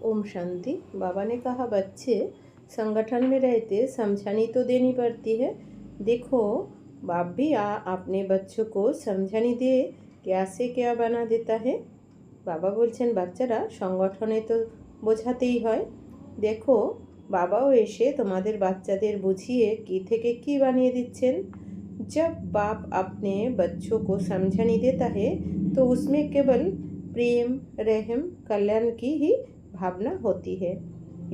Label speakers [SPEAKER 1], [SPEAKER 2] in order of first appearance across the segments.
[SPEAKER 1] ओम शांति। बाबा ने कहा, बच्चे संगठन में रहते समझानी तो देनी पड़ती है। देखो, बाप भी अपने बच्चों को समझानी दे क्या से क्या बना देता है। বাবা বলছেন, বাচ্চারা সংগঠনে তো বোঝাতেই হয়। দেখো, বাবাও এসে তোমাদের বাচ্চাদের বুঝিয়ে কি থেকে কি বানিয়ে দিচ্ছেন। जब बाप अपने बच्चों को समझानी देता है तो उसमें केवल प्रेम, रहम, कल्याण की ही भावना होती है।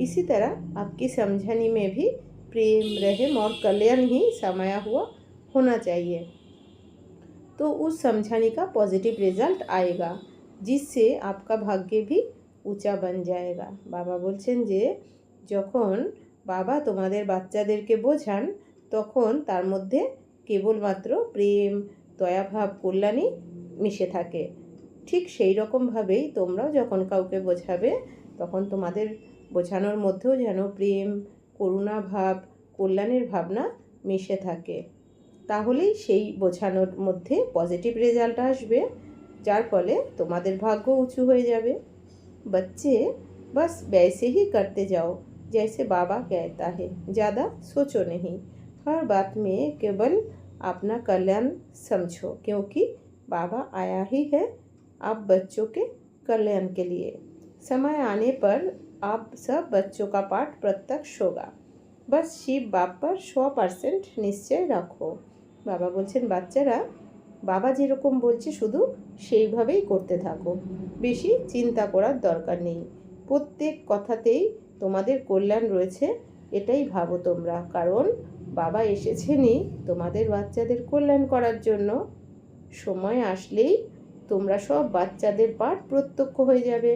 [SPEAKER 1] इसी तरह आपकी समझानी में भी प्रेम, रहम और कल्याण ही समाया हुआ होना चाहिए, तो उस समझाने का पॉजिटिव रिजल्ट आएगा, जिससे आपका भाग्य भी ऊंचा बन जाएगा। बाबा बोलছেন যে যখন বাবা তোমাদের বাচ্চাদেরকে বোঝান তখন তার মধ্যে কেবলমাত্র প্রেম, দয়াভাব, কল্যাণই মিশে থাকে। ঠিক সেই রকমভাবেই তোমরাও যখন কাউকে বোঝাবে তখন তোমাদের বোঝানোর মধ্যেও যেন প্রেম, করুণা ভাব, কল্যাণের ভাবনা মিশে থাকে। তাহলেই সেই বোঝানোর মধ্যে পজিটিভ রেজাল্ট আসবে, যার ফলে তোমাদের ভাগ্য উঁচু হয়ে যাবে। बच्चे बस वैसे ही करते जाओ जैसे बाबा कहता है, ज़्यादा सोचो नहीं। हर बात में केवल अपना कल्याण समझो, क्योंकि बाबा आया ही है आप बच्चों के कल्याण के लिए। समय आने पर आप सब बच्चों का पाठ प्रत्यक्ष होगा। बस शिव बाप पर 100% নিশ্চয় রাখো। বাবা বলছেন, বাচ্চারা বাবা যেরকম বলছে শুধু সেইভাবেই করতে থাকো, বেশি চিন্তা করার দরকার নেই। প্রত্যেক কথাতেই তোমাদের কল্যাণ রয়েছে, এটাই ভাবো তোমরা, কারণ বাবা এসেছেনই তোমাদের বাচ্চাদের কল্যাণ করার জন্য। সময় আসলেই তোমরা সব বাচ্চাদের পাঠ প্রত্যক্ষ হয়ে যাবে।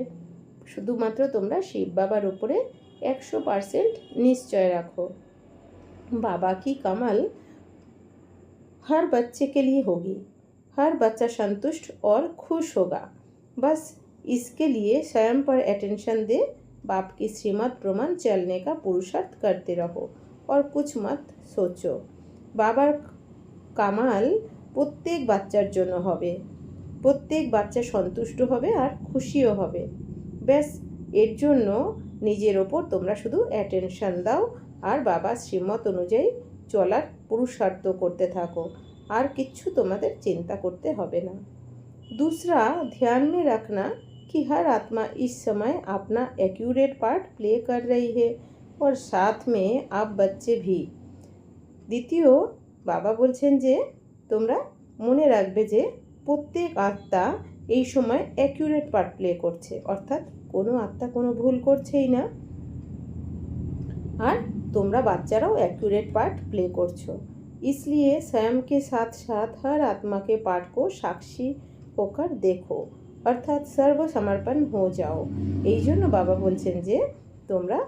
[SPEAKER 1] শুধুমাত্র তোমরা শিব বাবার উপরে 100% নিশ্চয় রাখো। बाबा की कमाल हर बच्चे के लिए होगी, हर बच्चा संतुष्ट और खुश होगा। बस इसके लिए स्वयं पर अटेंशन दे, बाप की श्रीमत प्रमाण चलने का पुरुषार्थ करते रहो और कुछ मत सोचो। बाবার কামাল প্রত্যেক বাচ্চার জন্য হবে, প্রত্যেক বাচ্চা সন্তুষ্ট হবে আর খুশিও হবে। ব্যাস এর জন্য নিজের ওপর তোমরা শুধু অ্যাটেনশন দাও আর বাবার শ্রীমত অনুযায়ী চলার পুরুষার্থ করতে থাকো, আর কিচ্ছু তোমাদের চিন্তা করতে হবে না। दूसरा, ध्यान में रखना कि हर आत्मा इस समय अपना एक्यूरेट पार्ट प्ले कर रही है और साथ में आप बच्चे भी। দ্বিতীয়, বাবা বলছেন যে তোমরা মনে রাখবে যে প্রত্যেক আত্মা এই সময় অ্যাকিউরেট পার্ট প্লে করছে, অর্থাৎ কোনো আত্মা কোনো ভুল করছেই না, আর তোমরা বাচ্চারাও एक्यूरेट पार्ट प्ले করছো। इसलिए स्वयं के साथ साथ हर आत्मा के पार्ट को साक्षी होकर देखो, অর্থাৎ সর্বসমর্পণ হয়ে যাও। এই জন্য বাবা বলছেন যে তোমরা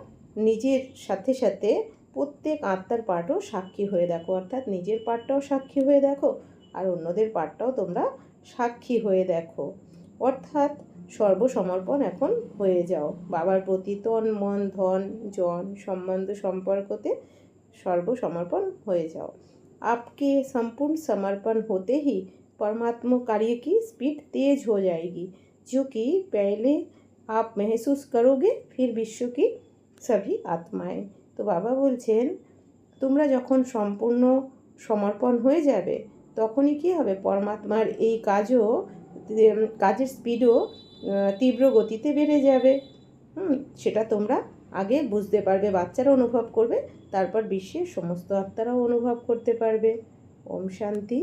[SPEAKER 1] নিজের সাথে সাথে প্রত্যেক আত্মার পার্টও সাক্ষী হয়ে দেখো, অর্থাৎ নিজের পার্টটাও সাক্ষী হয়ে দেখো আর অন্যদের পার্টটাও তোমরা সাক্ষী হয়ে দেখো। অর্থাৎ সর্বসমর্পণ এখন হয়ে যাও। বাবার প্রতি তন, মন, ধন, জন, সম্বন্ধ, সম্পর্কতে সর্বসমর্পণ হয়ে যাও। आपके संपूर्ण समर्पण होते ही परमात्मा कार्य की स्पीड तेज हो जाएगी, जो कि पहले आप महसूस करोगे, फिर विश्व की सभी आत्माएं। তো বাবা বলছেন তোমরা যখন সম্পূর্ণ সমর্পণ হয়ে যাবে তখনই কী হবে, পরমাত্মার এই কাজের স্পিডও তীব্র গতিতে বেড়ে যাবে। সেটা তোমরা আগে বুঝতে পারবে, বাচ্চারা অনুভব করবে, তারপর বিশ্বের সমস্ত আত্মারাও অনুভব করতে পারবে। ওম শান্তি।